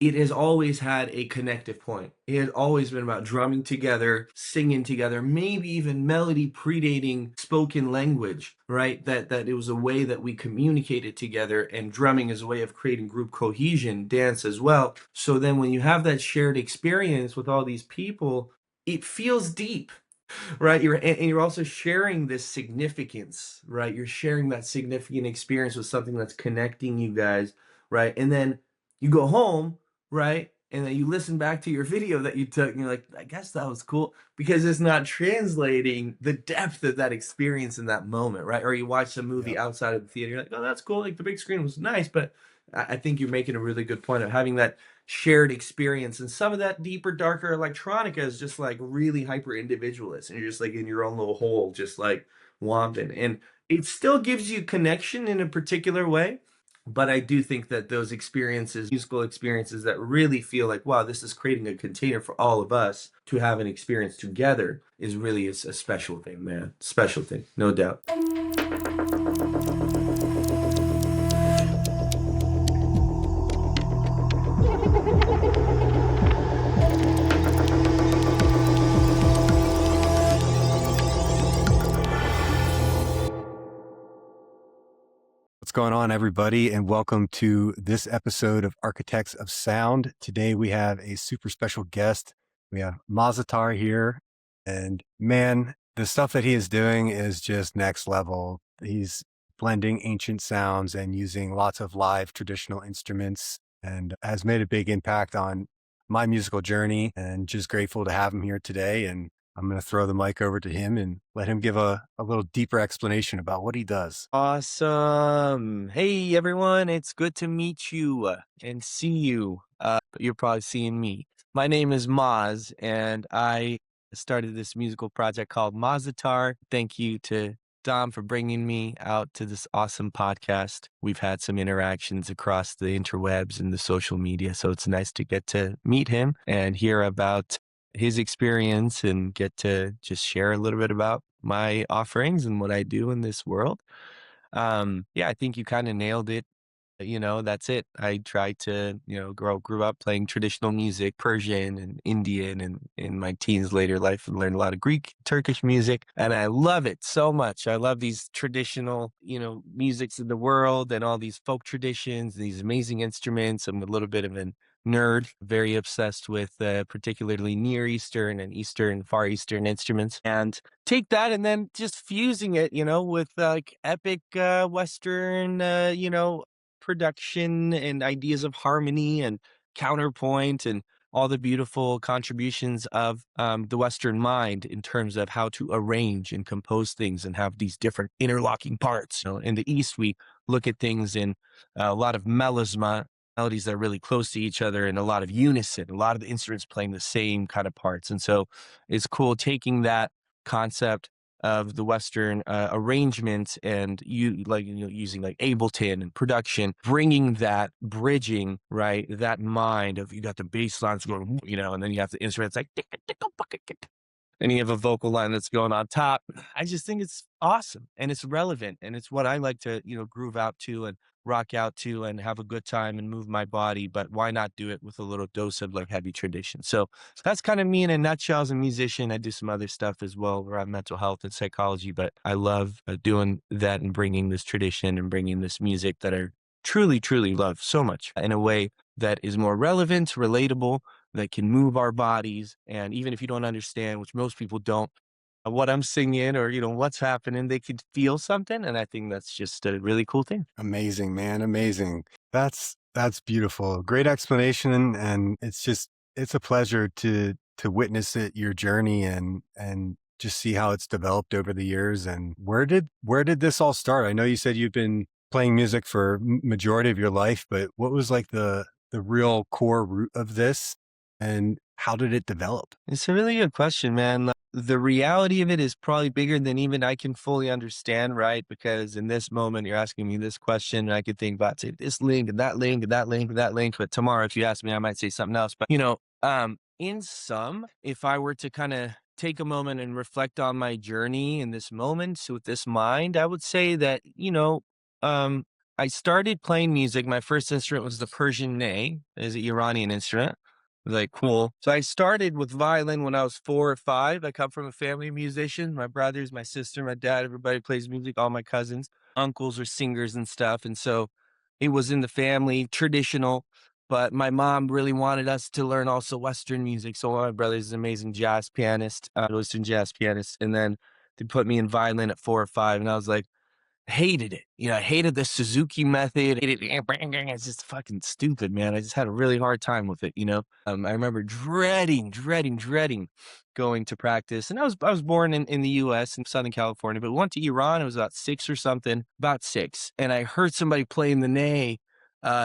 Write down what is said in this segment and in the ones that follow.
it has always had a connective point. It has always been about drumming together, singing together, maybe even melody predating spoken language, right? That it was a way that we communicated together, and drumming is a way of creating group cohesion, dance as well. So then when you have that shared experience with all these people, it feels deep, right? And you're also sharing this significance, right? You're sharing that significant experience with something that's connecting you guys, right? And then you go home, right? And then you listen back to your video that you took, and you're like, I guess that was cool, because it's not translating the depth of that experience in that moment, right? Or you watch a movie Yep. outside of the theater, you're like, oh, that's cool. Like the big screen was nice, but I think you're making a really good point of having that shared experience. And some of that deeper, darker electronica is just like really hyper individualist, and you're just like in your own little hole, just like womping. And it still gives you connection in a particular way. But I do think that those experiences, musical experiences that really feel like, wow, this is creating a container for all of us to have an experience together, is really a special thing, man. Special thing, no doubt. What's going on, everybody, and welcome to this episode of Architects of Sound. Today we have a super special guest. We have Mazatar here, and man, the stuff that he is doing is just next level. He's blending ancient sounds and using lots of live traditional instruments, and has made a big impact on my musical journey, and just grateful to have him here today. And I'm going to throw the mic over to him and let him give a little deeper explanation about what he does. Awesome. Hey, everyone. It's good to meet you and see you. But you're probably seeing me. My name is Maz, and I started this musical project called Mazatar. Thank you to Dom for bringing me out to this awesome podcast. We've had some interactions across the interwebs and the social media, so it's nice to get to meet him and hear about his experience and get to just share a little bit about my offerings and what I do in this world. Yeah, I think you kind of nailed it. That's it. I tried to, grew up playing traditional music, Persian and Indian, and in my teens later life, and learned a lot of Greek, Turkish music, and I love it so much. I love these traditional, musics of the world and all these folk traditions, these amazing instruments. I'm a little bit of a nerd, very obsessed with particularly Near Eastern and Eastern, Far Eastern instruments, and take that and then just fusing it, with like epic Western, production and ideas of harmony and counterpoint and all the beautiful contributions of the Western mind in terms of how to arrange and compose things and have these different interlocking parts. In the East, we look at things in a lot of melisma, melodies that are really close to each other, and a lot of unison, a lot of the instruments playing the same kind of parts. And so it's cool taking that concept of the Western arrangements and using like Ableton and production, bringing that bridging, right? That mind of, you got the bass lines going, and then you have the instruments like, and you have a vocal line that's going on top. I just think it's awesome and it's relevant, and it's what I like to, groove out to and rock out to and have a good time and move my body. But why not do it with a little dose of like heavy tradition? So that's kind of me in a nutshell as a musician. I do some other stuff as well around mental health and psychology, but I love doing that and bringing this tradition and bringing this music that I truly, truly love so much in a way that is more relevant, relatable, that can move our bodies. And even if you don't understand, which most people don't, what I'm singing or, what's happening, they could feel something. And I think that's just a really cool thing. Amazing, man. Amazing. That's beautiful. Great explanation. And it's a pleasure to witness your journey and just see how it's developed over the years. And where did this all start? I know you said you've been playing music for majority of your life, but what was like the real core root of this, and how did it develop? It's a really good question, man. Like, the reality of it is probably bigger than even I can fully understand, right? Because in this moment, you're asking me this question, and I could think about, say, this link and that link and that link and that link. But tomorrow, if you ask me, I might say something else. But, in sum, if I were to kind of take a moment and reflect on my journey in this moment with this mind, I would say that, um, I started playing music. My first instrument was the Persian ney. It's an Iranian instrument. Like, cool. So I started with violin when I was 4 or 5. I come from a family of musicians. My brothers, my sister, my dad, everybody plays music. All my cousins, uncles are singers and stuff. And so it was in the family, traditional. But my mom really wanted us to learn also Western music. So one of my brothers is an amazing jazz pianist, Western jazz pianist. And then they put me in violin at 4 or 5. And I was like, hated it. I hated the Suzuki method. Hated it's just fucking stupid, man. I just had a really hard time with it. I remember dreading going to practice. And I was born in the US in Southern California, but went to Iran. I was about 6 or something, about 6. And I heard somebody playing the ney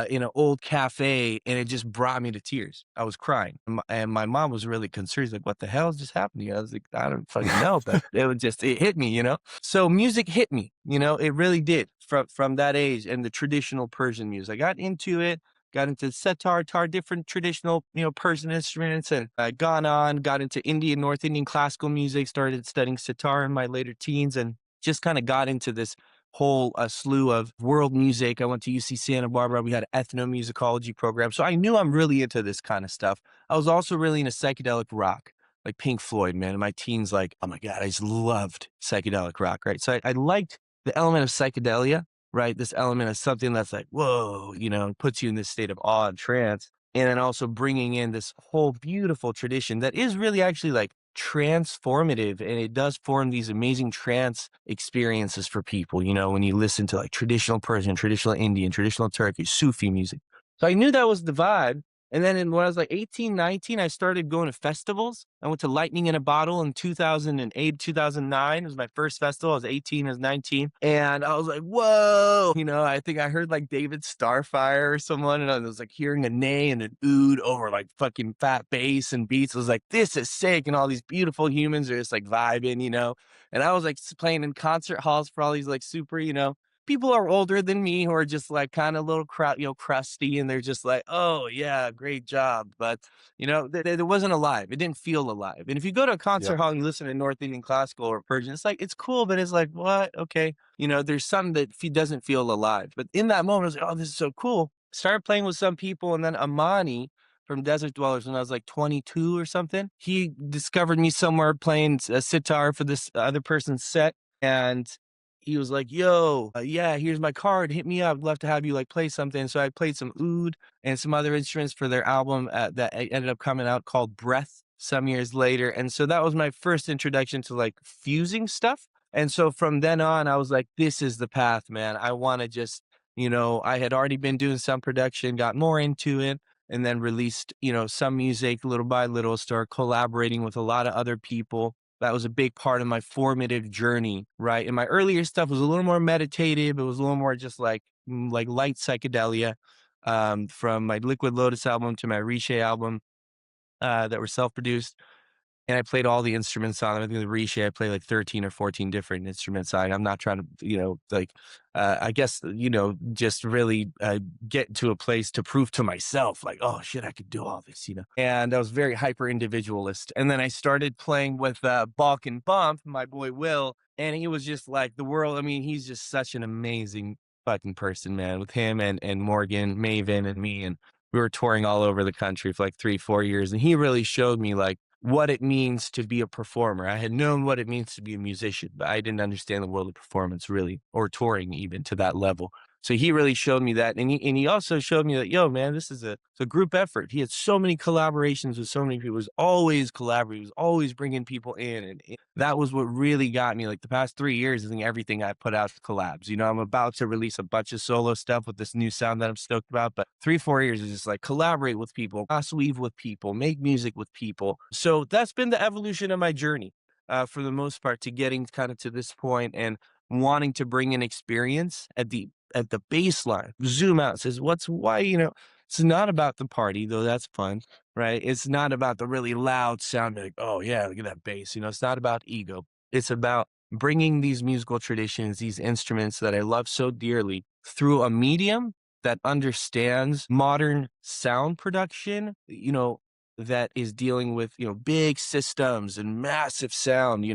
in an old cafe, and it just brought me to tears. I was crying. And my mom was really concerned. She's like, what the hell is just happening? I was like, I don't fucking know, but it hit me. So music hit me, it really did from that age, and the traditional Persian music. I got into it, got into sitar, tar, different traditional, Persian instruments, and I got into Indian, North Indian classical music, started studying sitar in my later teens, and just kind of got into this whole slew of world music. I went to UC Santa Barbara. We had an ethnomusicology program. So I knew I'm really into this kind of stuff. I was also really into psychedelic rock, like Pink Floyd, man. In my teens, like, oh my God, I just loved psychedelic rock, right? So I liked the element of psychedelia, right? This element of something that's like, whoa, puts you in this state of awe and trance. And then also bringing in this whole beautiful tradition that is really actually like transformative, and it does form these amazing trance experiences for people, when you listen to like traditional Persian, traditional Indian, traditional Turkish, Sufi music. So I knew that was the vibe. And then when I was like 18, 19, I started going to festivals. I went to Lightning in a Bottle in 2008, 2009. It was my first festival. I was 18, I was 19. And I was like, whoa. I think I heard like David Starfire or someone, and I was like hearing a neigh and an oud over like fucking fat bass and beats. I was like, this is sick. And all these beautiful humans are just like vibing. And I was like playing in concert halls for all these like super, people are older than me who are just like kind of a little crusty, and they're just like, oh yeah, great job. But it wasn't alive. It didn't feel alive. And if you go to a Yep. concert hall and you listen to North Indian classical or Persian, it's like, it's cool, but it's like, what? Okay. There's something that doesn't feel alive. But in that moment, I was like, oh, this is so cool. Started playing with some people, and then Amani from Desert Dwellers when I was like 22 or something. He discovered me somewhere playing a sitar for this other person's set. And he was like, yo, yeah, here's my card. Hit me up. I'd love to have you like play something. So I played some oud and some other instruments for their album that ended up coming out called Breath some years later. And so that was my first introduction to like fusing stuff. And so from then on, I was like, this is the path, man. I want to just, I had already been doing some production, got more into it, and then released, some music little by little, started collaborating with a lot of other people. That was a big part of my formative journey, right? And my earlier stuff was a little more meditative. It was a little more just like light psychedelia, from my Liquid Lotus album to my Riche album, that were self-produced. And I played all the instruments on it. I think the Riche, I played like 13 or 14 different instruments on it. I'm not trying to, like, I guess, just really get to a place to prove to myself, like, oh shit, I could do all this. And I was very hyper individualist. And then I started playing with Balk and Bump, my boy Will, and he was just like the world. I mean, he's just such an amazing fucking person, man, with him and Morgan, Maven, and me. And we were touring all over the country for like 3, 4 years. And he really showed me like what it means to be a performer. I had known what it means to be a musician, but I didn't understand the world of performance really, or touring even to that level. So he really showed me that. And he also showed me that, yo, man, this is it's a group effort. He had so many collaborations with so many people. He was always collaborating. He was always bringing people in. And that was what really got me. Like the past 3 years, I think everything I put out collabs. I'm about to release a bunch of solo stuff with this new sound that I'm stoked about. But 3, 4 years is just like collaborate with people, cross weave with people, make music with people. So that's been the evolution of my journey, for the most part, to getting kind of to this point and wanting to bring an experience at the baseline. Zoom out, says why, it's not about the party, though that's fun, right? It's not about the really loud sound, like, oh yeah, look at that bass. It's not about ego. It's about bringing these musical traditions, these instruments that I love so dearly, through a medium that understands modern sound production, that is dealing with, big systems and massive sound,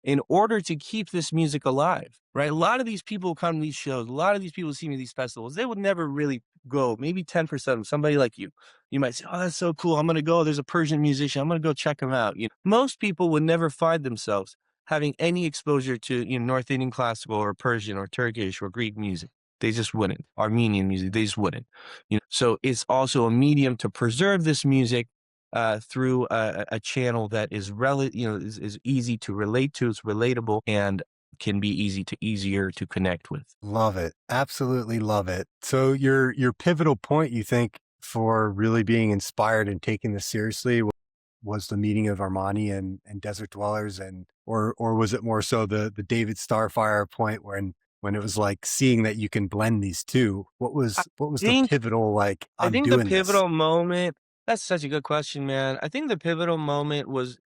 in order to keep this music alive, right? A lot of these people come to these shows, a lot of these people see me at these festivals, they would never really go, maybe 10% of them, somebody like you. You might say, "Oh, that's so cool. I'm gonna go. There's a Persian musician. I'm gonna go check him out." Most people would never find themselves having any exposure to, North Indian classical or Persian or Turkish or Greek music. They just wouldn't. Armenian music, they just wouldn't. So it's also a medium to preserve this music through a channel that is is easy to relate to, it's relatable, and can be easier to connect with. Love it. Absolutely love it. So your pivotal point, you think, for really being inspired and taking this seriously was the meeting of Armani and Desert Dwellers, and or was it more so the David Starfire point when it was like seeing that you can blend these two? I What was the think pivotal like, I I'm think the doing this? pivotal moment that's such a good question, man. I think the pivotal moment was,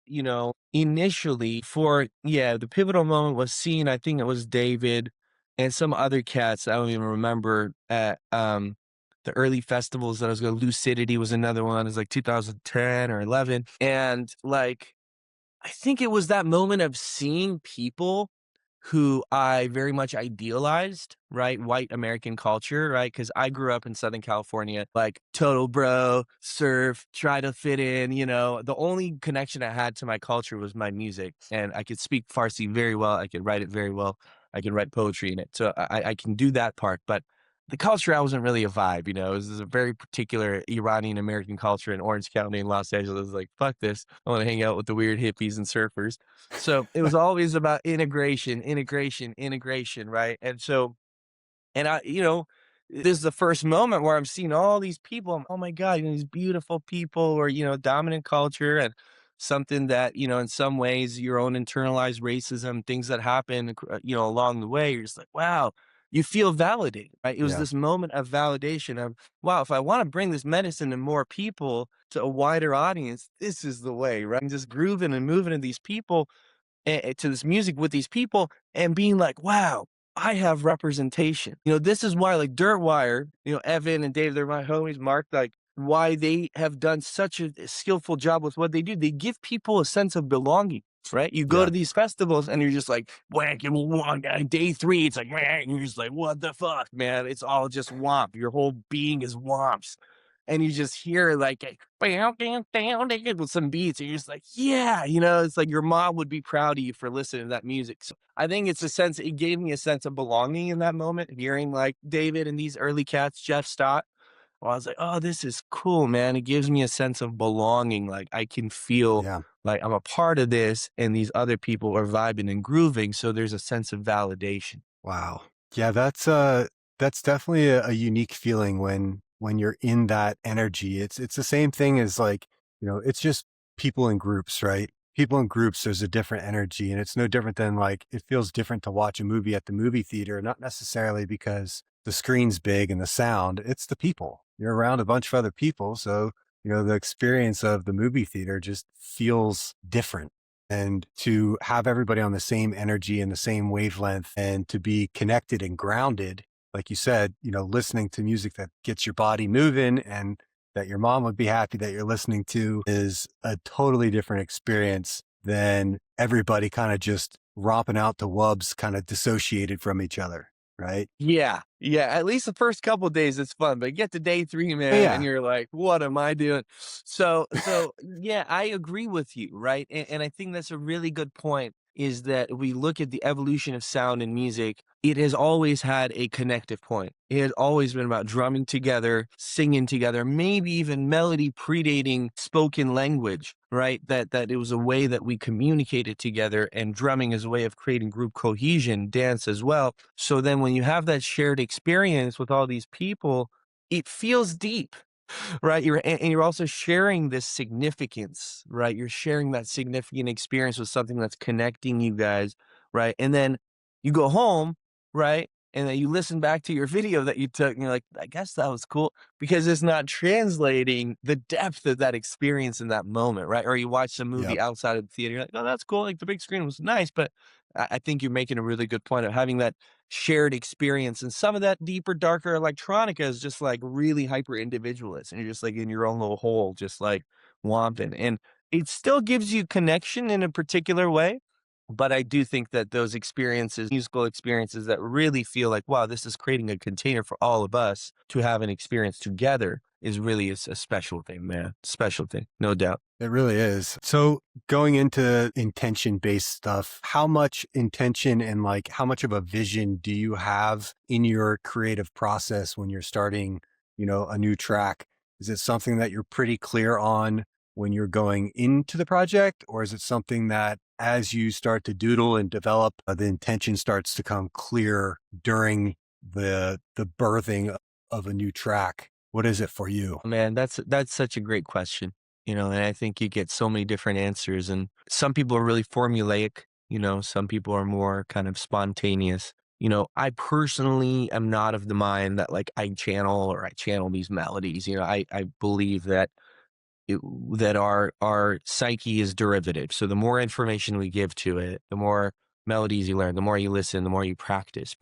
initially the pivotal moment was seeing, I think it was David and some other cats I don't even remember at the early festivals that I was going. Lucidity was another one. It was like 2010 or 11. And like I think it was that moment of seeing people who I very much idealized, right? White American culture, right? Because I grew up in Southern California, like total bro, surf, try to fit in, The only connection I had to my culture was my music. And I could speak Farsi very well. I could write it very well. I can write poetry in it. So I can do that part. But the culture I wasn't really a vibe, This is a very particular Iranian American culture in Orange County in Los Angeles. I was like, fuck this. I want to hang out with the weird hippies and surfers. So it was always about integration, integration, integration, right? And this is the first moment where I'm seeing all these people. Oh my God, these beautiful people, or, dominant culture, and something that, in some ways, your own internalized racism, things that happen, along the way, you're just like, wow, you feel validated, right? It was Yeah. this moment of validation of, wow, if I want to bring this medicine to more people, to a wider audience, this is the way, right? And just grooving and moving to these people, to this music with these people, and being like, wow, I have representation. This is why, like Dirtwire, Evan and Dave, they're my homies, Mark, like why they have done such a skillful job with what they do. They give people a sense of belonging. Right, you go Yeah. to these festivals and you're just like, whack, day three, it's like, whack, and you're just like, what the fuck, man? It's all just womp. Your whole being is womps, and you just hear like with some beats, and you're just like, yeah, it's like your mom would be proud of you for listening to that music. So I think it gave me a sense of belonging in that moment, hearing like David and these early cats, Jeff Stott. Well, I was like, oh, this is cool, man. It gives me a sense of belonging. Like I can feel Yeah. like I'm a part of this, and these other people are vibing and grooving. So there's a sense of validation. Wow. Yeah, that's definitely a unique feeling when you're in that energy. It's the same thing as like, it's just people in groups, right? People in groups, there's a different energy, and it's no different than like it feels different to watch a movie at the movie theater, not necessarily because the screen's big and the sound, it's the people. You're around a bunch of other people, so the experience of the movie theater just feels different, and to have everybody on the same energy and the same wavelength and to be connected and grounded, like you said, listening to music that gets your body moving and that your mom would be happy that you're listening to is a totally different experience than everybody kind of just romping out to wubs, kind of dissociated from each other. Right. Yeah, yeah, at least the first couple days it's fun, but get to day 3, Oh, man, and yeah. you're like, "What am I doing?" Yeah, I agree with you, right? And I think that's a really good point, is that we look at the evolution of sound and music, it has always had a connective point. It has always been about drumming together, singing together, maybe even melody predating spoken language, right? That it was a way that we communicated together, and drumming is a way of creating group cohesion, dance as well. So then when you have that shared experience with all these people, it feels deep, right? And you're also sharing this significance, right? You're sharing that significant experience with something that's connecting you guys, right? And then you go home, right? And then you listen back to your video that you took, and you're like, I guess that was cool, because it's not translating the depth of that experience in that moment, right? Or you watch a movie Yep. outside of the theater, you're like, oh, that's cool. Like the big screen was nice, but I think you're making a really good point of having that shared experience. And some of that deeper, darker electronica is just like really hyper individualist. And you're just like in your own little hole, just like swamping. And it still gives you connection in a particular way. But I do think that those experiences, musical experiences that really feel like, wow, this is creating a container for all of us to have an experience together is really a special thing, man. Special thing, no doubt. It really is. So going into intention based stuff, how much intention and like how much of a vision do you have in your creative process when you're starting, a new track? Is it something that you're pretty clear on when you're going into the project? Or is it something that as you start to doodle and develop, the intention starts to come clear during the birthing of a new track? What is it for you? Man, that's such a great question. And I think you get so many different answers. And some people are really formulaic, some people are more kind of spontaneous. I personally am not of the mind that like I channel these melodies. I believe that it, that our psyche is derivative. So the more information we give to it, the more melodies you learn, the more you listen, the more you practice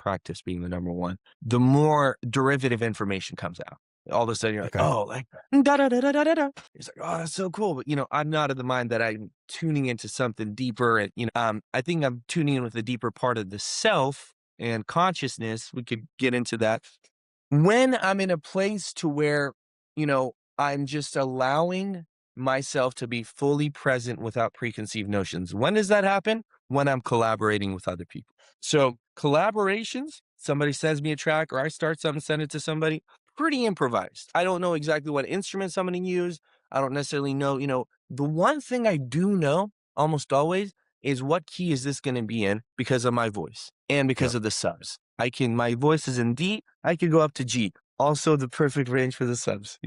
being the number one, the more derivative information comes out. All of a sudden you're like, Okay. oh, like da da da da da da da. It's like, oh, that's so cool. But I'm not of the mind that I'm tuning into something deeper. And I think I'm tuning in with the deeper part of the self and consciousness. We could get into that when I'm in a place to where, I'm just allowing myself to be fully present without preconceived notions. When does that happen? When I'm collaborating with other people. So collaborations, somebody sends me a track or I start something, send it to somebody, pretty improvised. I don't know exactly what instruments I'm going to use. I don't necessarily know, the one thing I do know almost always is what key is this going to be in because of my voice and because Yep. of the subs. My voice is in D, I could go up to G. Also the perfect range for the subs.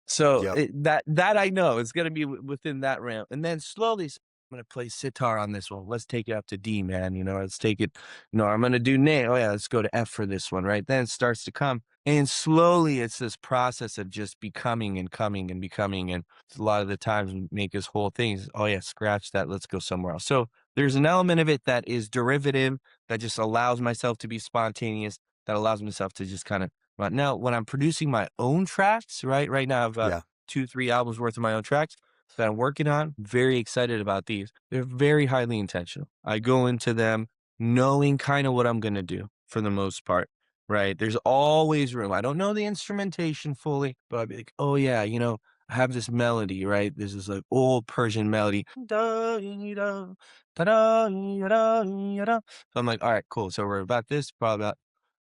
So Yep. that I know is gonna be within that realm, and then slowly I'm gonna play sitar on this one. Let's take it up to D, man. Let's take it. I'm gonna do nail. Oh yeah, let's go to F for this one, right? Then it starts to come, and slowly it's this process of just becoming and coming and becoming, and a lot of the times we make this whole thing is, oh yeah, scratch that. Let's go somewhere else. So there's an element of it that is derivative that just allows myself to be spontaneous. That allows myself to just kind of right now, when I'm producing my own tracks, right now I've got Yeah. 2, 3 albums worth of my own tracks that I'm working on. Very excited about these. They're very highly intentional. I go into them knowing kind of what I'm gonna do for the most part, right? There's always room. I don't know the instrumentation fully, but I'll be like, oh yeah, I have this melody, right? This is like old Persian melody. Da, da, da, da, da, da, da. So I'm like, all right, cool. So we're about this, probably about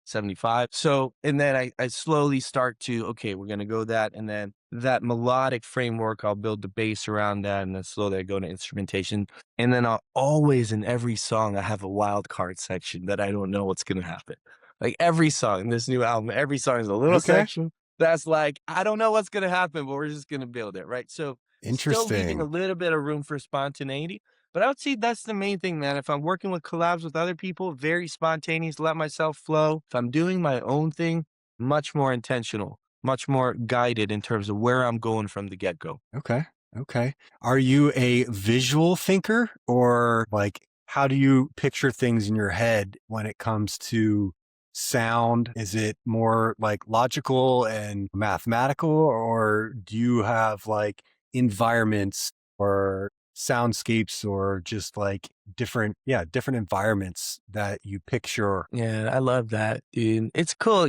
75. So, and then I slowly start to, okay, we're going to go that. And then that melodic framework, I'll build the bass around that. And then slowly I go to instrumentation. And then I'll always, in every song, I have a wild card section that I don't know what's going to happen. Like every song in this new album, every song is a little Okay. section that's like, I don't know what's going to happen, but we're just going to build it. Right. So, still leaving a Interesting. little bit of room for spontaneity. But I would say that's the main thing, man. If I'm working with collabs with other people, very spontaneous, let myself flow. If I'm doing my own thing, much more intentional, much more guided in terms of where I'm going from the get go. Okay. Okay. Are you a visual thinker or like how do you picture things in your head when it comes to sound? Is it more like logical and mathematical or do you have like environments or soundscapes or just like different environments that you picture? Yeah, I love that, dude. It's cool.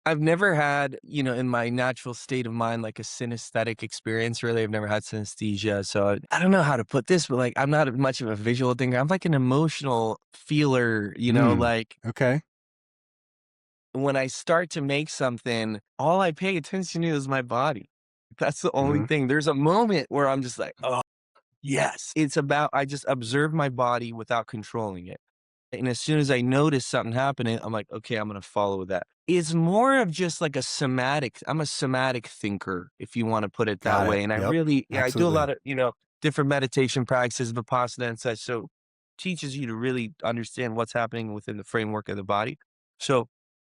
I've never had, in my natural state of mind, like a synesthetic experience, really. I've never had synesthesia. So I don't know how to put this, but like, I'm not much of a visual thinker. I'm like an emotional feeler, Mm, like okay. when I start to make something, all I pay attention to is my body. That's the only Hmm. thing. There's a moment where I'm just like, oh, yes. It's about, I just observe my body without controlling it. And as soon as I notice something happening, I'm like, okay, I'm going to follow that. It's more of just like I'm a somatic thinker, if you want to put it that Got it. way. And I Yep. really, yeah, I do a Absolutely. lot of, different meditation practices, Vipassana and such. So teaches you to really understand what's happening within the framework of the body. So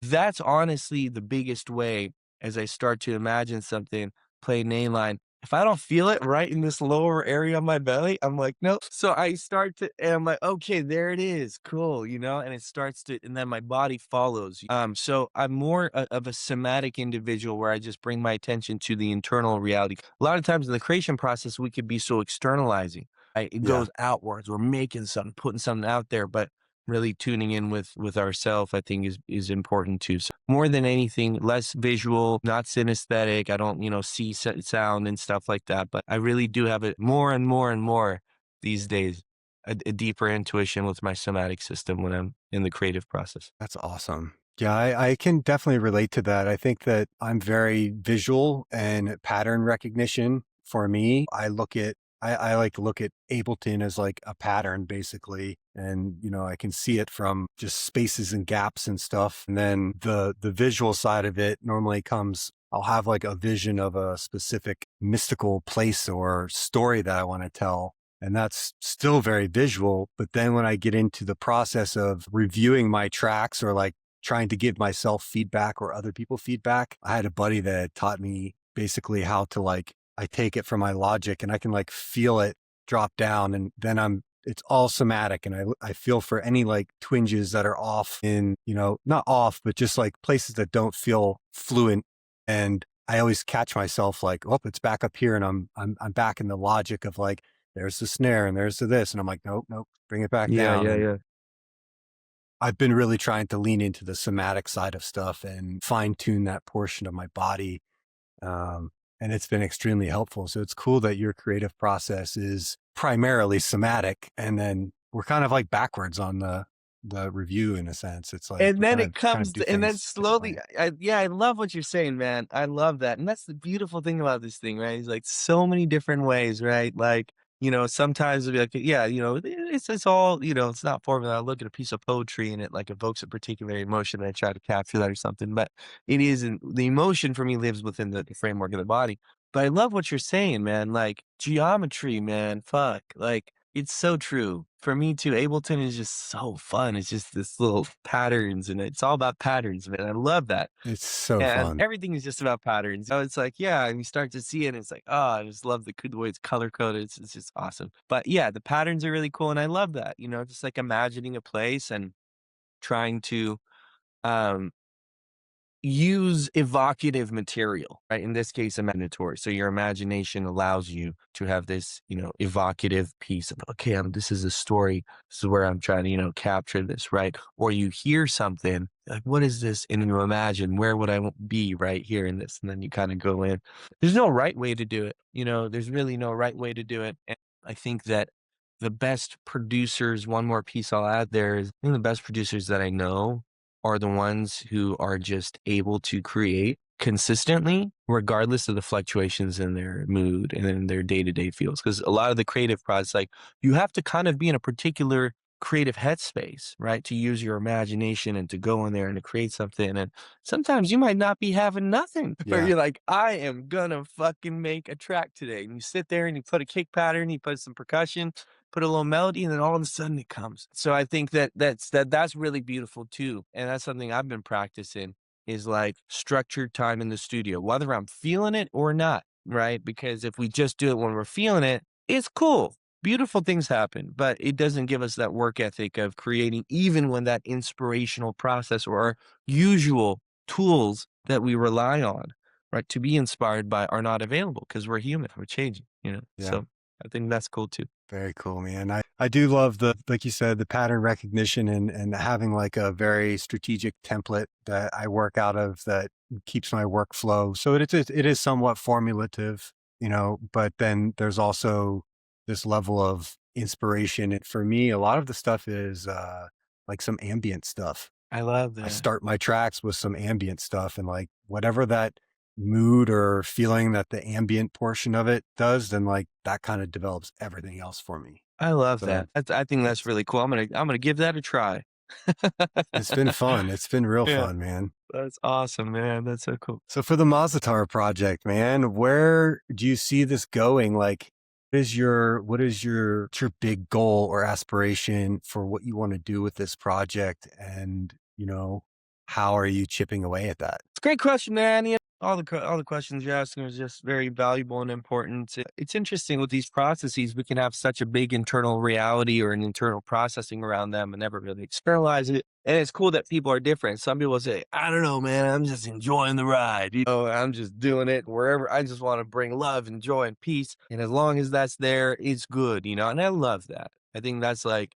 that's honestly the biggest way as I start to imagine something, play name line. if I don't feel it right in this lower area of my belly, I'm like, nope. So I start to, and I'm like, okay, there it is. Cool. And it starts to, and then my body follows. So I'm more of a somatic individual where I just bring my attention to the internal reality. A lot of times in the creation process, we could be so externalizing. Right? It Yeah. goes outwards. We're making something, putting something out there, but really tuning in with ourself, I think is important too. So more than anything, less visual, not synesthetic. I don't, see sound and stuff like that, but I really do have it more and more and more these days, a deeper intuition with my somatic system when I'm in the creative process. That's awesome. Yeah, I can definitely relate to that. I think that I'm very visual and pattern recognition for me. I like to look at Ableton as like a pattern basically. And, I can see it from just spaces and gaps and stuff. And then the visual side of it normally comes, I'll have like a vision of a specific mystical place or story that I want to tell. And that's still very visual. But then when I get into the process of reviewing my tracks or like trying to give myself feedback or other people feedback, I had a buddy that had taught me basically how to like, I take it from my logic and I can like feel it drop down and then it's all somatic. And I feel for any like twinges that are off in, not off, but just like places that don't feel fluent. And I always catch myself like, oh, it's back up here. And I'm back in the logic of like, there's the snare and there's the this. And I'm like, nope, nope, bring it back Yeah, down. yeah, And yeah. I've been really trying to lean into the somatic side of stuff and fine tune that portion of my body. Um, and it's been extremely helpful. So it's cool that your creative process is primarily somatic. And then we're kind of like backwards on the review in a sense. It's like And we then kind of do and then things slowly, differently. yeah, I love what you're saying, man. I love that. And that's the beautiful thing about this thing, right? It's like so many different ways, right? Like, sometimes it'll be like, yeah, it's all, it's not formula. I look at a piece of poetry and it like evokes a particular emotion and I try to capture that or something. But it isn't the emotion for me lives within the framework of the body. But I love what you're saying, man. Like geometry, man. Fuck. Like it's so true. For me too, Ableton is just so fun. It's just this little patterns and it's all about patterns, man. I love that. It's so And fun. everything is just about patterns. So it's like, yeah, and you start to see it and it's like, oh, I just love the way it's color coded. It's just awesome. But yeah, the patterns are really cool. And I love that, just like imagining a place and trying to um use evocative material, right? In this case, imaginatory. So your imagination allows you to have this, evocative piece of, okay, this is a story. This is where I'm trying to, capture this, right? Or you hear something like, what is this? And you imagine, where would I be right here in this? And then you kind of go in. There's no right way to do it. There's really no right way to do it. And I think that the best producers, one more piece I'll add there is, I think the best producers that I know are the ones who are just able to create consistently, regardless of the fluctuations in their mood and in their day-to-day feels. Because a lot of the creative process, like you have to kind of be in a particular creative headspace, right? To use your imagination and to go in there and to create something. And sometimes you might not be having nothing, but Yeah. you're like, I am gonna fucking make a track today. And you sit there and you put a kick pattern, you put some percussion, put a little melody, and then all of a sudden it comes. So I think that's really beautiful too. And that's something I've been practicing is like structured time in the studio, whether I'm feeling it or not, right? Because if we just do it when we're feeling it, it's cool. Beautiful things happen, but it doesn't give us that work ethic of creating, even when that inspirational process or our usual tools that we rely on, right, to be inspired by are not available because we're human, we're changing. Yeah. So I think that's cool too. Very cool, man. I do love like you said, the pattern recognition and having like a very strategic template that I work out of that keeps my workflow. So it is somewhat formulative, but then there's also this level of inspiration. And for me, a lot of the stuff is like some ambient stuff. I love I that. start my tracks with some ambient stuff and like whatever that mood or feeling that the ambient portion of it does, then like that kind of develops everything else for me. I love So that. I think that's it's really cool. I'm gonna give that a try. it's been fun. It's been real Yeah, fun, man. that's awesome, man. That's so cool. So for the Mazatar project, man, where do you see this going? Like, what's your big goal or aspiration for what you want to do with this project? And, how are you chipping away at that? It's a great question, man. all the questions you're asking is just very valuable and important. It's interesting with these processes, we can have such a big internal reality or an internal processing around them and never really externalize it. And it's cool that people are different. Some people say, I don't know, man, I'm just enjoying the ride. I'm just doing it wherever. I just want to bring love and joy and peace. And as long as that's there, it's good, and I love that. I think that's like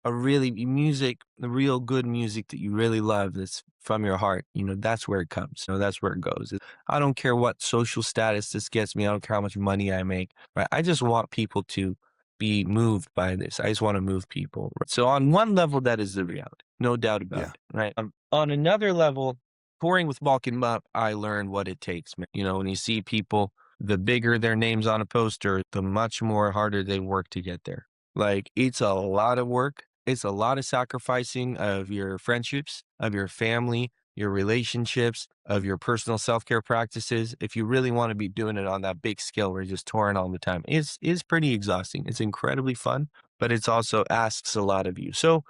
a really music, the real good music that you really love that's from your heart, that's where it comes. That's where it goes. I don't care what social status this gets me. I don't care how much money I make. Right. I just want people to be moved by this. I just want to move people. Right? So on one level, that is the reality. No doubt about Yeah. it. Right. On another level, touring with Balkan Mup, I learned what it takes. Man. When you see people, the bigger their names on a poster, the much more harder they work to get there. Like it's a lot of work. It's a lot of sacrificing of your friendships, of your family, your relationships, of your personal self-care practices. If you really want to be doing it on that big scale where you're just touring all the time, it's pretty exhausting. It's incredibly fun, but it's also asks a lot of you. So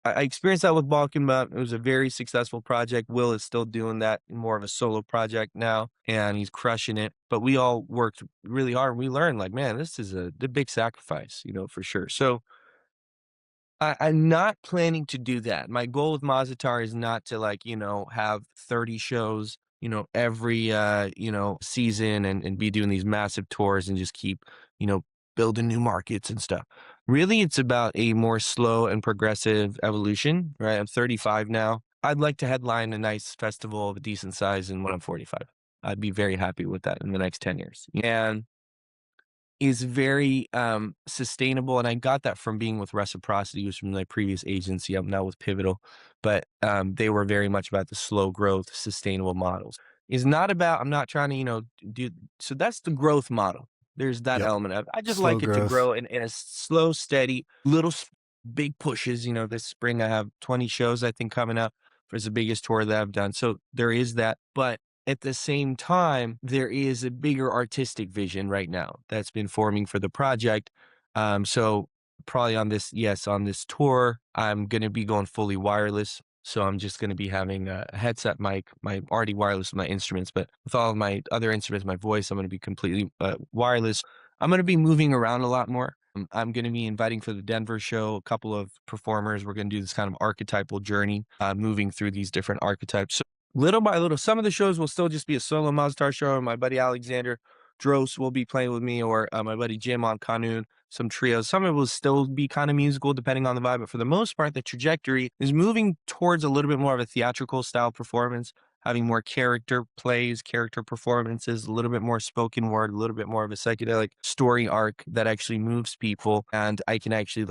I experienced that with Balkan Butt. It was a very successful project. Will is still doing that, more of a solo project now, and he's crushing it. But we all worked really hard. We learned, like, man, this is the big sacrifice, for sure. So I'm not planning to do that. My goal with Mazatar is not to have 30 shows, every season and be doing these massive tours and just keep, building new markets and stuff. Really, it's about a more slow and progressive evolution, right? I'm 35 now. I'd like to headline a nice festival of a decent size and when I'm 45. I'd be very happy with that in the next 10 years. And is very, sustainable, and I got that from being with Reciprocity, who's from my previous agency. I'm now with Pivotal, but, they were very much about the slow growth, sustainable models. It's not about I'm not trying to, do so that's the growth model. There's that Yep. element of I just Slow like it to growth. grow in a slow, steady, little big pushes. This spring I have 20 shows, I think, coming up for the biggest tour that I've done. So there is that, but at the same time, there is a bigger artistic vision right now that's been forming for the project. So probably on this tour, I'm going to be going fully wireless. So I'm just going to be having a headset mic, my already wireless with my instruments, but with all of my other instruments, my voice, I'm going to be completely wireless. I'm going to be moving around a lot more. I'm going to be inviting for the Denver show a couple of performers. We're going to do this kind of archetypal journey, moving through these different archetypes. Little by little, some of the shows will still just be a solo Mazda show. My buddy Alexander Dros will be playing with me, or my buddy Jim on Kanun, some trios. Some of it will still be kind of musical depending on the vibe, but for the most part, the trajectory is moving towards a little bit more of a theatrical style performance, having more character plays, character performances, a little bit more spoken word, a little bit more of a psychedelic story arc that actually moves people. And I can actually,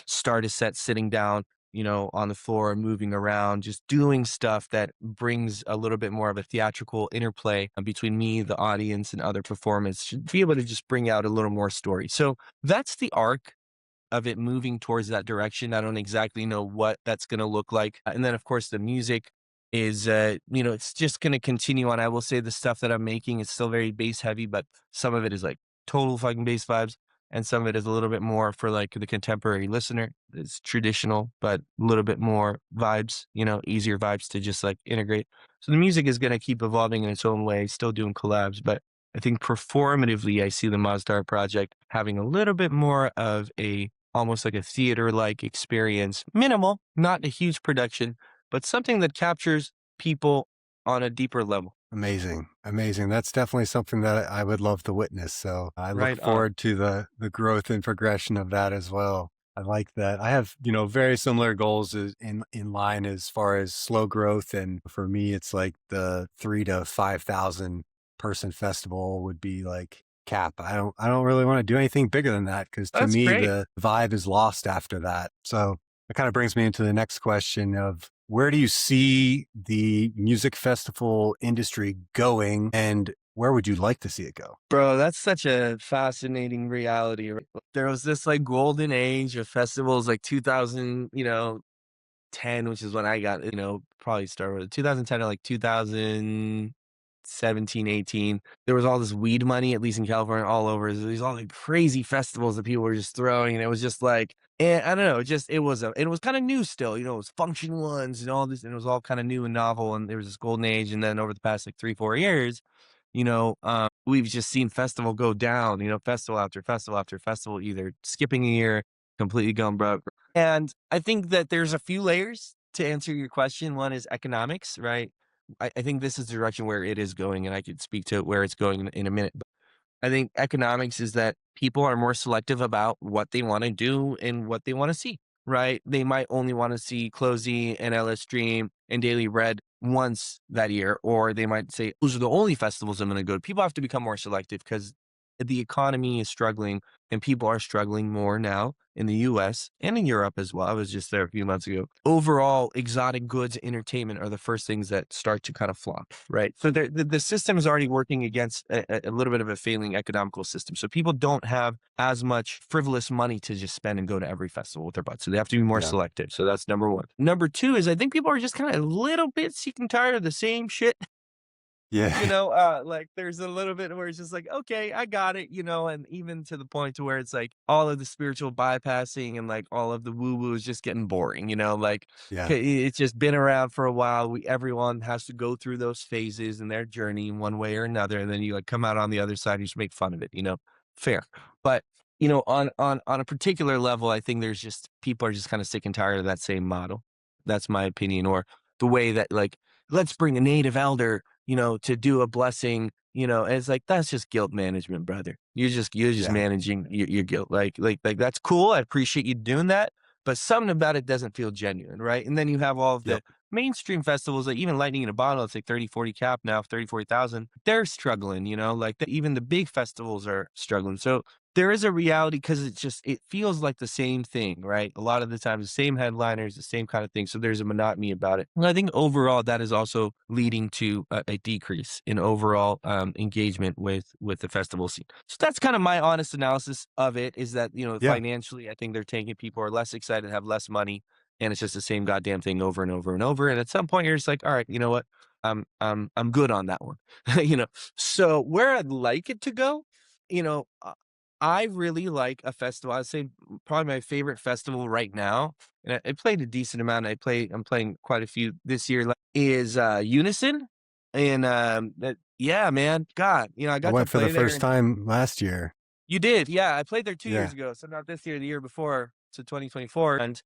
start a set sitting down, on the floor, moving around, just doing stuff that brings a little bit more of a theatrical interplay between me, the audience, and other performers. Should be able to just bring out a little more story. So that's the arc of it moving towards that direction. I don't exactly know what that's going to look like. And then, of course, the music is, it's just going to continue on. I will say the stuff that I'm making is still very bass heavy, but some of it is like total fucking bass vibes. And some of it is a little bit more for like the contemporary listener. It's traditional, but a little bit more vibes, easier vibes to just like integrate. So the music is going to keep evolving in its own way, still doing collabs, but I think performatively, I see the Mazdar project having a little bit more of a almost like a theater-like experience. Minimal, not a huge production, but something that captures people on a deeper level. Amazing. Amazing. That's definitely something that I would love to witness. So I look Right on. forward to the growth and progression of that as well. I like that. I have, very similar goals in line as far as slow growth. And for me, it's like the 3 to 5,000 person festival would be like cap. I don't really want to do anything bigger than that because to That's me, great. the vibe is lost after that. So it kind of brings me into the next question of where do you see the music festival industry going and where would you like to see it go? Bro, that's such a fascinating reality. Right? There was this like golden age of festivals like 2000, 10, which is when I got, probably started with 2010 to like 2000. 17, 18. There was all this weed money, at least in California, all over. These all like crazy festivals that people were just throwing, and it was just like, and I don't know, it was kind of new still, it was function ones and all this, and it was all kind of new and novel, and there was this golden age, and then over the past like 3, 4 years, we've just seen festival go down, festival after festival after festival, either skipping a year, completely gone broke. And I think that there's a few layers to answer your question. One is economics, right? I think this is the direction where it is going, and I could speak to where it's going in a minute. I think economics is that people are more selective about what they want to do and what they want to see, right? They might only want to see Closey and LS Dream and Daily Red once that year, or they might say, those are the only festivals I'm going to go to. People have to become more selective because the economy is struggling and people are struggling more now in the US and in Europe as well. I was just there a few months ago. Overall, exotic goods entertainment are the first things that start to kind of flop, right? So the system is already working against a little bit of a failing economical system. So people don't have as much frivolous money to just spend and go to every festival with their butts. So they have to be more Yeah. selective. So that's number one. Number two is I think people are just kind of a little bit sick and tired of the same shit. Yeah. Like there's a little bit where it's just like, okay, I got it, and even to the point to where it's like all of the spiritual bypassing and like all of the woo woo is just getting boring, like Yeah. it's just been around for a while. Everyone has to go through those phases in their journey in one way or another. And then you like come out on the other side and you just make fun of it, fair. But on a particular level, I think there's just people are just kind of sick and tired of that same model. That's my opinion. Or the way that like, let's bring a native elder to do a blessing, and it's like, that's just guilt management, brother. You're just Yeah. managing your guilt. Like that's cool. I appreciate you doing that, but something about it doesn't feel genuine, right? And then you have all of the Yep. mainstream festivals, like even Lightning in a Bottle, it's like 30, 40 cap now, 30, 40,000. They're struggling, like even the big festivals are struggling. So there is a reality because it feels like the same thing, right? A lot of the times, the same headliners, the same kind of thing. So there's a monotony about it. And I think overall that is also leading to a decrease in overall engagement with the festival scene. So that's kind of my honest analysis of it. Is that Yeah. financially, I think they're tanking. People are less excited, have less money, and it's just the same goddamn thing over and over and over. And at some point, you're just like, all right, you know what? I'm good on that one. So where I'd like it to go, you know, I really like a festival. I'd say probably my favorite festival right now, and I played a decent amount. I'm playing quite a few this year. Is Unison, and yeah, man, God, I I got to went for the play there. first And time last year. you did, yeah. I played there 2 years Yeah. ago, so not this year, the year before, so 2024, and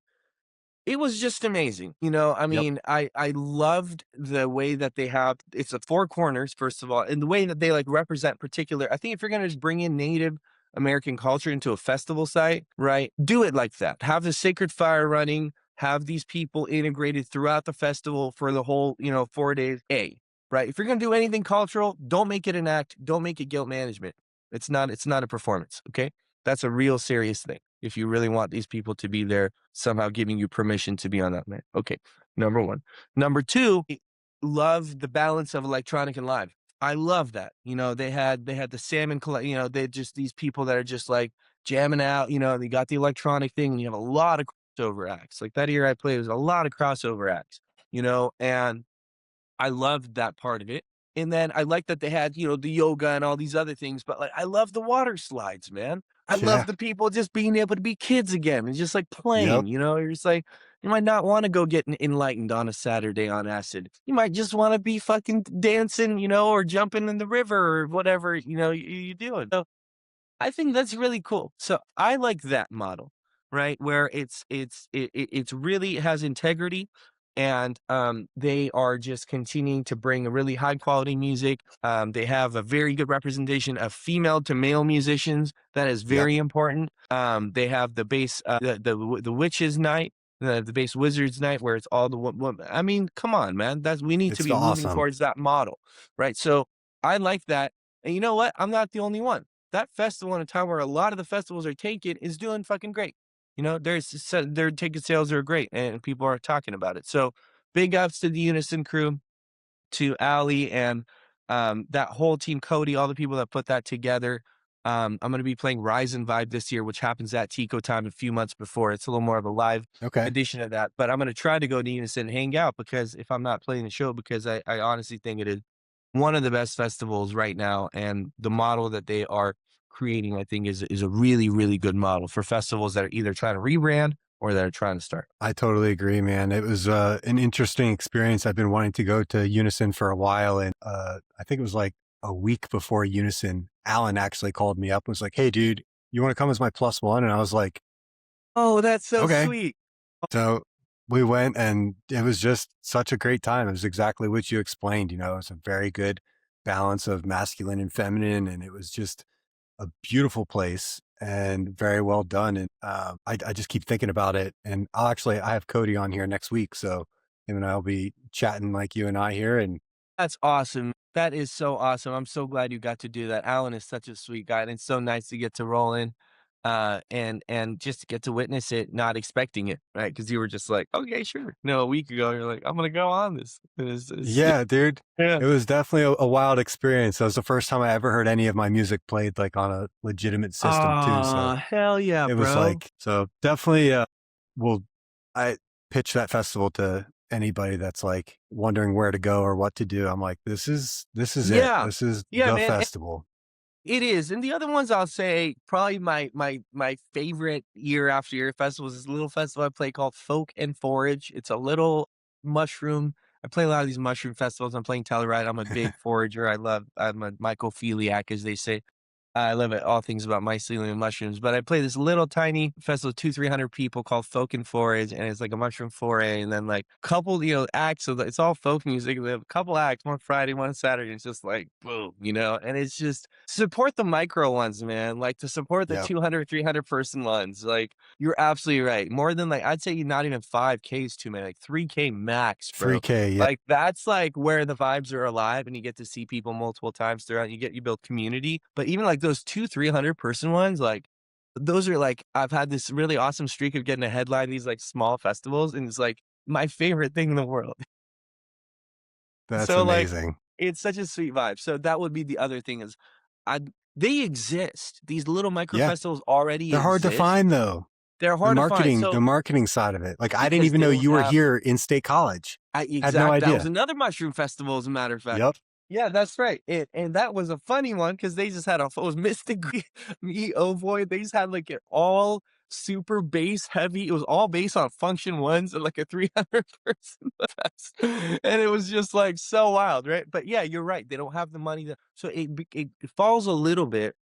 it was just amazing. I Yep. mean, I loved the way that they have it's a four corners, first of all, and the way that they like represent particular. I think if you're gonna just bring in Native American culture into a festival site, right? Do it like that. Have the sacred fire running, have these people integrated throughout the festival for the whole, 4 days. Right. If you're gonna do anything cultural, don't make it an act, don't make it guilt management. It's not a performance. Okay. That's a real serious thing. If you really want these people to be there, somehow giving you permission to be on that land. Okay, number one. Number two, love the balance of electronic and live. I love that. They had the salmon, they just these people that are just like jamming out. They got the electronic thing, and you have a lot of crossover acts. Like that year I played, was a lot of crossover acts. And I loved that part of it. And then I like that they had, the yoga and all these other things, but like I love the water slides, man. I love Yeah. the people just being able to be kids again and just like Yep. playing, you're just like, you might not want to go get enlightened on a Saturday on acid. You might just want to be fucking dancing, or jumping in the river or whatever, you doing. So I think that's really cool. So I like that model, right? Where it's really has integrity, and they are just continuing to bring a really high quality music. They have a very good representation of female to male musicians. That is Yep. very important. They have the bass, the witches night. The bass wizards night where it's all the women. I mean, come on, man. We need to It's be moving awesome. towards that model, right? So I like that. And you know what? I'm not the only one. That festival in a time where a lot of the festivals are taken is doing fucking great. Their ticket sales are great and people are talking about it. So big ups to the Unison crew, to Ali and that whole team, Cody, all the people that put that together. I'm going to be playing Rise and Vibe this year, which happens at Tico Time a few months before. It's a little more of a live Okay. edition of that, but I'm going to try to go to Unison and hang out because if I'm not playing the show, because I honestly think it is one of the best festivals right now, and the model that they are creating, I think, is a really, really good model for festivals that are either trying to rebrand or that are trying to start. I totally agree, man. It was an interesting experience. I've been wanting to go to Unison for a while, and I think it was like a week before Unison, Alan actually called me up and was like, "Hey, dude, you want to come as my plus one?" And I was like, Oh, that's so "Okay." sweet. So we went, and it was just such a great time. It was exactly what you explained. It was a very good balance of masculine and feminine, and it was just a beautiful place and very well done. And I just keep thinking about it. And I have Cody on here next week, so him and I'll be chatting like you and I here. And That's awesome. That is so awesome. I'm so glad you got to do that. Alan is such a sweet guy, and it's so nice to get to roll in, and just to get to witness it, not expecting it, right? Because you were just like, okay, sure. No, a week ago, you're like, I'm gonna go on this. yeah, dude, Yeah. it was definitely a wild experience. That was the first time I ever heard any of my music played like on a legitimate system too. So Ah, hell yeah, it was bro. like, so definitely, will I pitch that festival to anybody that's like wondering where to go or what to do. I'm like, this is it. Yeah. This is Yeah, the man. festival. It is, and the other ones I'll say probably my favorite year after year festival is this little festival I play called Folk and Forage. It's a little mushroom. I play a lot of these mushroom festivals. I'm playing Telluride. I'm a big forager. I'm a mycophiliac, as they say. I love it, all things about mycelium and mushrooms. But I play this little tiny festival, 300 people called Folk and Forage, and it's like a mushroom foray, and then like couple, acts. So it's all folk music. We have a couple acts, one Friday, one Saturday. It's just like boom, and it's just support the micro ones, man. Like to support the Yeah. 200, 300 person ones. Like you're absolutely right. More than like I'd say not even 5K is too many, like 3K max, bro. 3K. Yeah. Like that's like where the vibes are alive and you get to see people multiple times throughout. You build community. But even like those 300 person ones, like those are like I've had this really awesome streak of getting a headline these like small festivals, and it's like my favorite thing in the world. That's So like amazing. it's such a sweet vibe. So that would be the other thing is I they exist. These little micro Yeah. festivals already They're hard to exist. find though. They're hard to find. The So marketing side of it. Like I didn't because even they know don't you were have here in State College. Had no That was idea. another mushroom festival, as a matter of fact. Yep. Yeah, that's right. And that was a funny one because they just had it was Mystic Me Ovoid. They just had like it all super bass heavy. It was all based on function ones and like a 300 person fest. And it was just like so wild, right? But yeah, you're right. They don't have the money so it falls a little bit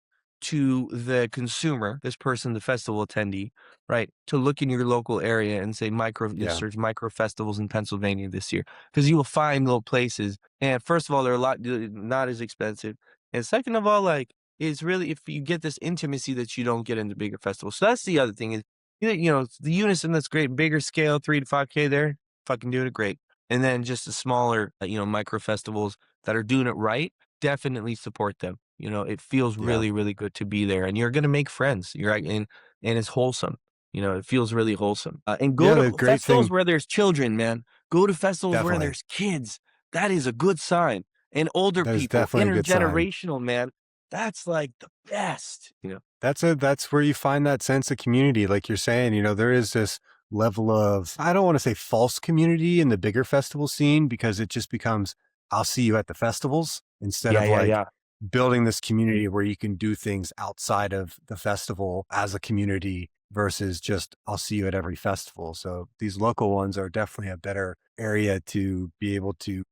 to the consumer, this person, the festival attendee, right? To look in your local area and say just Yeah. search micro festivals in Pennsylvania this year. Because you will find little places. And first of all, they're a lot not as expensive. And second of all, like it's really if you get this intimacy that you don't get in the bigger festivals. So that's the other thing is the unison that's great, bigger scale, 3 to 5K there, fucking doing it great. And then just the smaller, micro festivals that are doing it right, definitely support them. It feels Yeah. really, really good to be there, and you're gonna make friends. You're right, and it's wholesome. It feels really wholesome. And go Yeah. The to great festivals thing, where there's children, man. Go to festivals where definitely. there's kids. That is a good sign. And older That is people, definitely a good sign. intergenerational, man. That's like the best. That's where you find that sense of community. Like you're saying, there is this level of, I don't want to say false community in the bigger festival scene because it just becomes, I'll see you at the festivals instead Yeah, of yeah, like yeah. building this community where you can do things outside of the festival as a community versus just, I'll see you at every festival. So these local ones are definitely a better area to be able to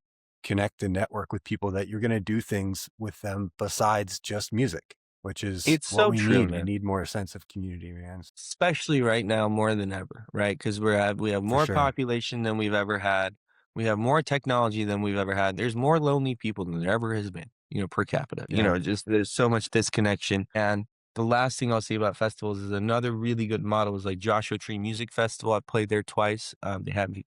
connect and network with people that you're going to do things with them besides just music, which is It's what so we true, need. We man. need more sense of community, man, Especially right now more than ever, right? Because we have for more sure. population than we've ever had. We have more technology than we've ever had. There's more lonely people than there ever has been, per capita. Yeah. Just there's so much disconnection. And the last thing I'll say about festivals is another really good model is like Joshua Tree Music Festival. I played there twice. They had me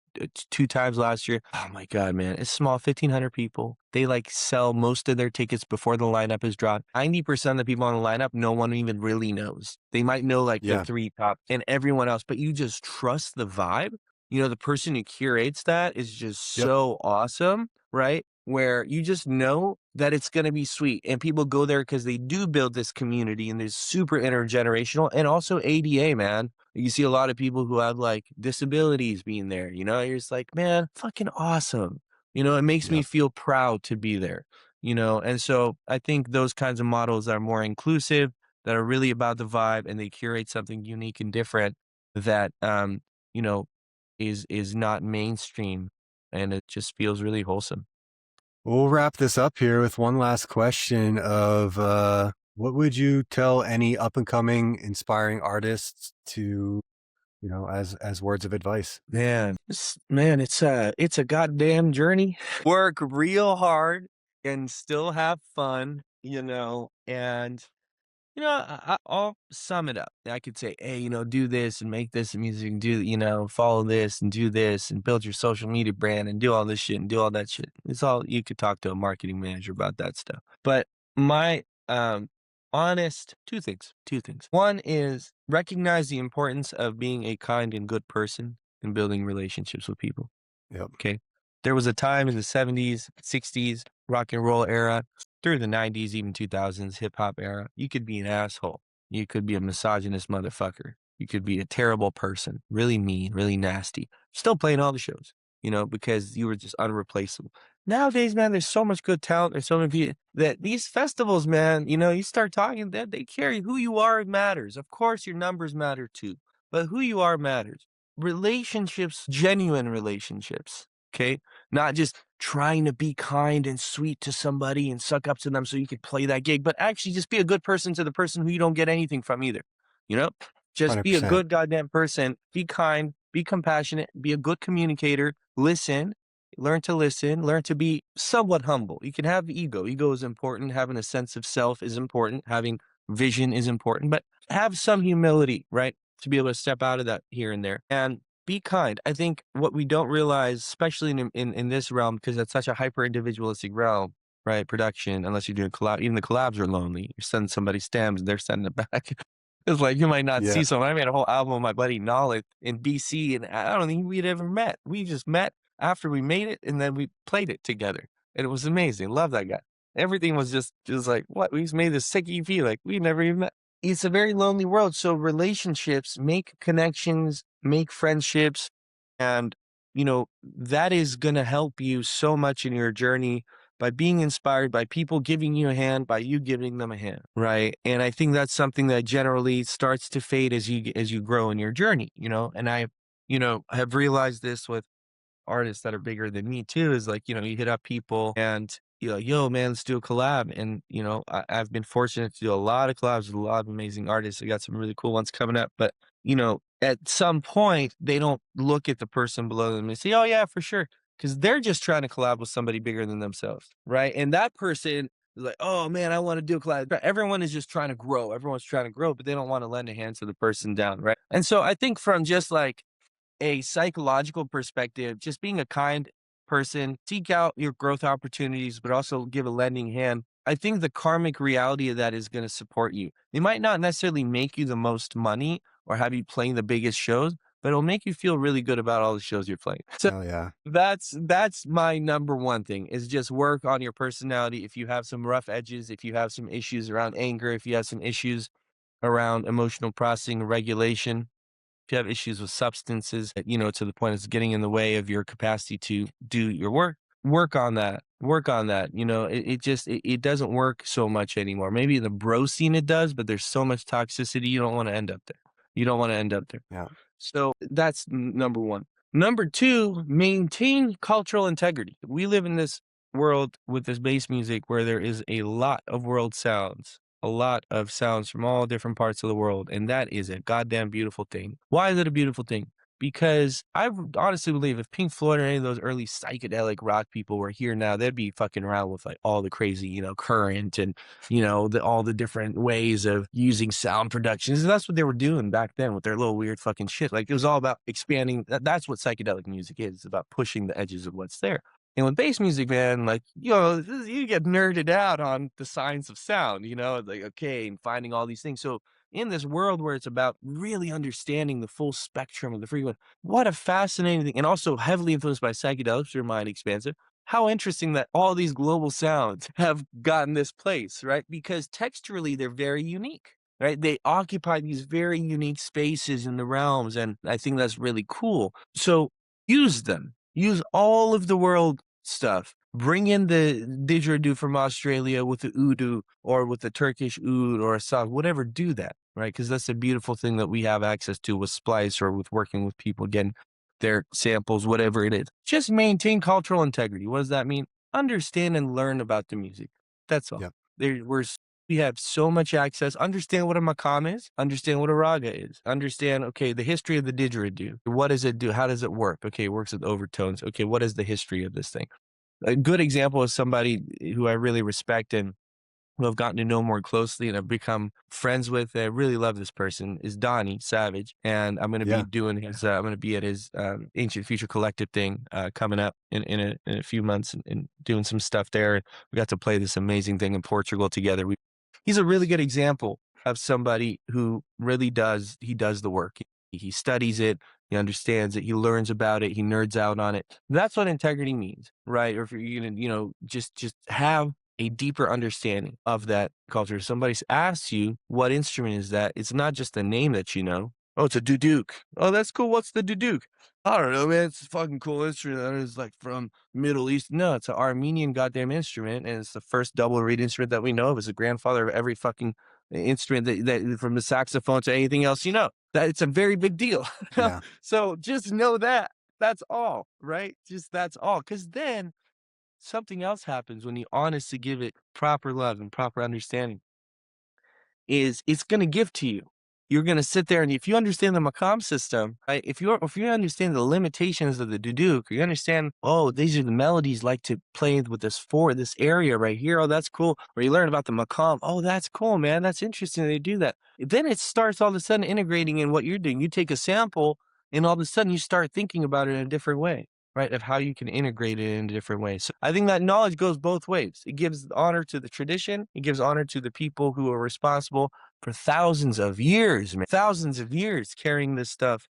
2 times last year. Oh my God, man. It's small, 1,500 people. They like sell most of their tickets before the lineup is dropped. 90% of the people on the lineup, no one even really knows. They might know like the Yeah. three top and everyone else, but you just trust the vibe. The person who curates that is just Yep. so awesome, right? Where you just know that it's going to be sweet. And people go there because they do build this community and there's super intergenerational and also ADA, man. You see a lot of people who have like disabilities being there, you're just like, man, fucking awesome. It makes me Yep. feel proud to be there. And so I think those kinds of models are more inclusive, that are really about the vibe, and they curate something unique and different that, you know, is not mainstream, and it just feels really wholesome. We'll wrap this up here with one last question of what would you tell any up and coming inspiring artists to, as words of advice? Man, it's a goddamn journey. Work real hard and still have fun, and I'll sum it up. I could say, hey, do this and make this music and do, follow this and do this and build your social media brand and do all this shit and do all that shit. It's all you could talk to a marketing manager about that stuff. But my honest two things. One is recognize the importance of being a kind and good person and building relationships with people. Yep. Okay. There was a time in the 70s, 60s, rock and roll era, through the 90s, even 2000s, hip hop era. You could be an asshole. You could be a misogynist motherfucker. You could be a terrible person, really mean, really nasty, still playing all the shows, because you were just unreplaceable. Nowadays, man, there's so much good talent. There's so many people that these festivals, man, you start talking that they carry who you are matters. Of course, your numbers matter too, but who you are matters. Relationships, genuine relationships. Okay. Not just trying to be kind and sweet to somebody and suck up to them so you could play that gig, but actually just be a good person to the person who you don't get anything from either. You know, just be a 100%. good goddamn person, be kind, be compassionate, be a good communicator, listen, learn to be somewhat humble. You can have ego. Ego is important. Having a sense of self is important. Having vision is important, but have some humility, right? To be able to step out of that here and there. And be kind. I think what we don't realize, especially in this realm, because it's such a hyper individualistic realm, right? Production, unless you're doing collab, even the collabs are lonely. You're sending somebody stems, they're sending it back. It's like you might not Yeah. see someone. I made a whole album with my buddy Knowledge in BC, and I don't think we'd ever met. We just met after we made it, and then we played it together, and it was amazing. Love that guy. Everything was just like what we just made this sick EP. Like we never even met. It's a very lonely world. So relationships, make connections, make friendships, and that is going to help you so much in your journey by being inspired by people giving you a hand, by you giving them a hand, right? And I think that's something that generally starts to fade as you grow in your journey, And I, have realized this with artists that are bigger than me too, is like, you hit up people and you're like, yo, man, let's do a collab. And, I've been fortunate to do a lot of collabs with a lot of amazing artists. I got some really cool ones coming up. But, at some point, they don't look at the person below them and say, oh, yeah, for sure. Because they're just trying to collab with somebody bigger than themselves. Right. And that person is like, oh, man, I want to do a collab. Everyone is just trying to grow. Everyone's trying to grow, but they don't want to lend a hand to the person down. Right. And so I think from just like, a psychological perspective, just being a kind person, seek out your growth opportunities, but also give a lending hand. I think the karmic reality of that is going to support you. It might not necessarily make you the most money or have you playing the biggest shows, but it'll make you feel really good about all the shows you're playing. So Hell yeah. that's my number one thing is just work on your personality. If you have some rough edges, if you have some issues around anger, if you have some issues around emotional processing regulation, if you have issues with substances, to the point it's getting in the way of your capacity to do your work, work on that. Work on that. It doesn't work so much anymore. Maybe the bro scene it does, but there's so much toxicity. You don't want to end up there. You don't want to end up there. Yeah. So that's number one. Number two, maintain cultural integrity. We live in this world with this bass music where there is a lot of world sounds, a lot of sounds from all different parts of the world. And that is a goddamn beautiful thing. Why is it a beautiful thing? Because I honestly believe if Pink Floyd or any of those early psychedelic rock people were here now, they'd be fucking around with like all the crazy, current and, all the different ways of using sound productions. And that's what they were doing back then with their little weird fucking shit. Like it was all about expanding. That's what psychedelic music is. It's about pushing the edges of what's there. And with bass music, man, like, you get nerded out on the science of sound, like, okay, and finding all these things. So in this world where it's about really understanding the full spectrum of the frequency, what a fascinating thing. And also heavily influenced by psychedelics, your mind expansive. How interesting that all these global sounds have gotten this place, right? Because texturally, they're very unique. Right. They occupy these very unique spaces in the realms. And I think that's really cool. So use them. Use all of the world stuff Bring in the didgeridoo from Australia with the udu or with the Turkish oud or a saz, whatever, do that, right? Because that's a beautiful thing that we have access to with Splice or with working with people, again, their samples, whatever it is. Just maintain cultural integrity. What does that mean? Understand and learn about the music. That's all. Yep. We have so much access. Understand what a makam is. Understand what a raga is. Understand, okay, the history of the didgeridoo. What does it do? How does it work? Okay, it works with overtones. Okay, what is the history of this thing? A good example is somebody who I really respect and who I've gotten to know more closely and I've become friends with. I really love this person is Donnie Savage, and I'm going to be Yeah. doing his. I'm going to be at his Ancient Future Collective thing coming up in a few months and doing some stuff there. We got to play this amazing thing in Portugal together. He's a really good example of somebody who really does. He does the work. He studies it. He understands it. He learns about it. He nerds out on it. That's what integrity means, right? Or if you're gonna, just have a deeper understanding of that culture. If somebody asks you, what instrument is that? It's not just a name that you know. Oh, it's a duduk. Oh, that's cool. What's the duduk? I don't know, man. It's a fucking cool instrument. That is like from Middle East. No, it's an Armenian goddamn instrument, and it's the first double reed instrument that we know of. It's the grandfather of every fucking instrument that from the saxophone to anything else you know. That it's a very big deal. Yeah. So just know that. That's all, right? Just that's all. Because then something else happens when you honestly give it proper love and proper understanding is it's gonna give to you. You're gonna sit there, and if you understand the Macam system, right? If you understand the limitations of the duduk, you understand, oh, these are the melodies like to play with this area right here. Oh, that's cool. Or you learn about the Macam. Oh, that's cool, man. That's interesting. They do that. Then it starts all of a sudden integrating in what you're doing. You take a sample, and all of a sudden you start thinking about it in a different way, right? Of how you can integrate it in different ways. So I think that knowledge goes both ways. It gives honor to the tradition. It gives honor to the people who are responsible for thousands of years, man, thousands of years carrying this stuff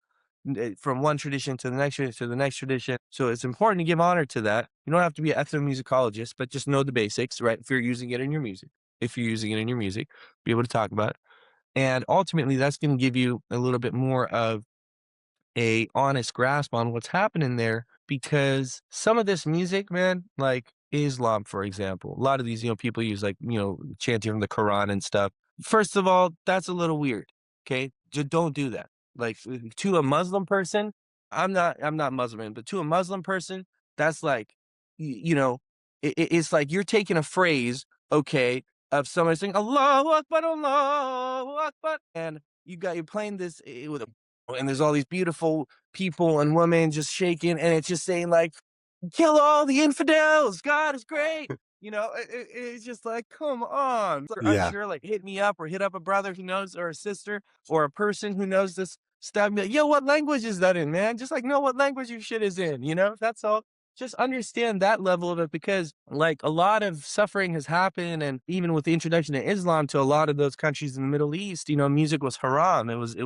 from one tradition to the next tradition to the next tradition. So it's important to give honor to that. You don't have to be an ethnomusicologist, but just know the basics, right? If you're using it in your music, be able to talk about it. And ultimately, that's going to give you a little bit more of a honest grasp on what's happening there because some of this music, man, like Islam, for example, a lot of these, people use like, chanting from the Quran and stuff. First of all, that's a little weird. Okay. Just don't do that. Like to a Muslim person, I'm not Muslim, but to a Muslim person, that's like, it's like you're taking a phrase, okay, of somebody saying Allahu Akbar, Allahu Akbar, and you're playing this with a and there's all these beautiful people and women just shaking, and it's just saying like, "Kill all the infidels! God is great!" It's just like, come on. If you're Yeah. unsure, like, hit me up or hit up a brother who knows, or a sister, or a person who knows this stuff. Be like, yo, what language is that in, man? Just like know what language your shit is in. That's all. Just understand that level of it because, like, a lot of suffering has happened, and even with the introduction of Islam to a lot of those countries in the Middle East, music was haram. It was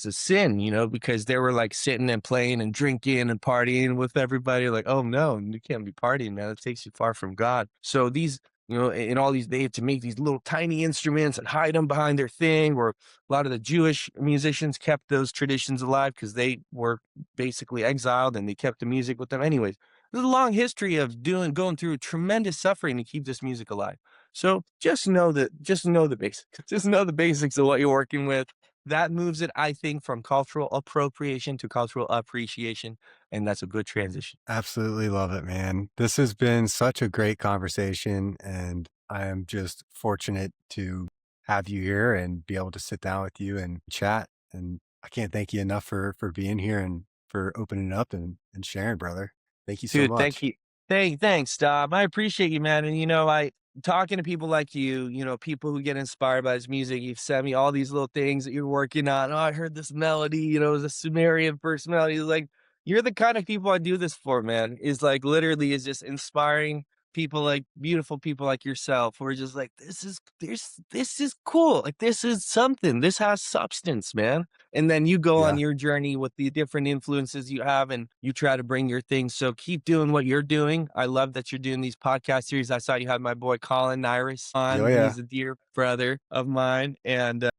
a sin, because they were like sitting and playing and drinking and partying with everybody. Like, oh no, you can't be partying, man. It takes you far from God. So these, and all these, they had to make these little tiny instruments and hide them behind their thing. Or a lot of the Jewish musicians kept those traditions alive because they were basically exiled and they kept the music with them. Anyways, there's a long history of going through tremendous suffering to keep this music alive. So just know the basics. Just know the basics of what you're working with. That moves it, I think, from cultural appropriation to cultural appreciation, and that's a good transition. Absolutely love it, man. This has been such a great conversation, and I am just fortunate to have you here and be able to sit down with you and chat. And I can't thank you enough for being here and for opening up and sharing, brother. Thank you so Dude, thank much. you. Thanks, Dom. I appreciate you, man. And I talking to people like you, people who get inspired by this music. You've sent me all these little things that you're working on. Oh, I heard this melody, it was a Sumerian first melody. It's like you're the kind of people I do this for, man. Is like literally is just inspiring people like beautiful people like yourself who are just like, this is cool. Like this is something. This has substance, man. And then you go on Yeah. your journey with the different influences you have and you try to bring your things. So keep doing what you're doing. I love that you're doing these podcast series. I saw you had my boy Colin Nyrus Oh on. yeah. He's a dear brother of mine. And,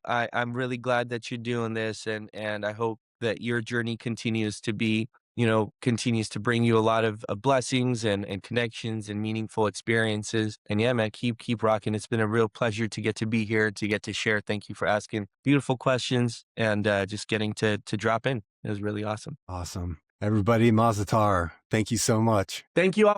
I'm really glad that you're doing this. And I hope that your journey continues to be continues to bring you a lot of blessings and connections and meaningful experiences. And yeah, man, keep rocking. It's been a real pleasure to get to be here, to get to share. Thank you for asking beautiful questions and just getting to drop in. It was really awesome. Awesome. Everybody, Mazatar, thank you so much. Thank you all.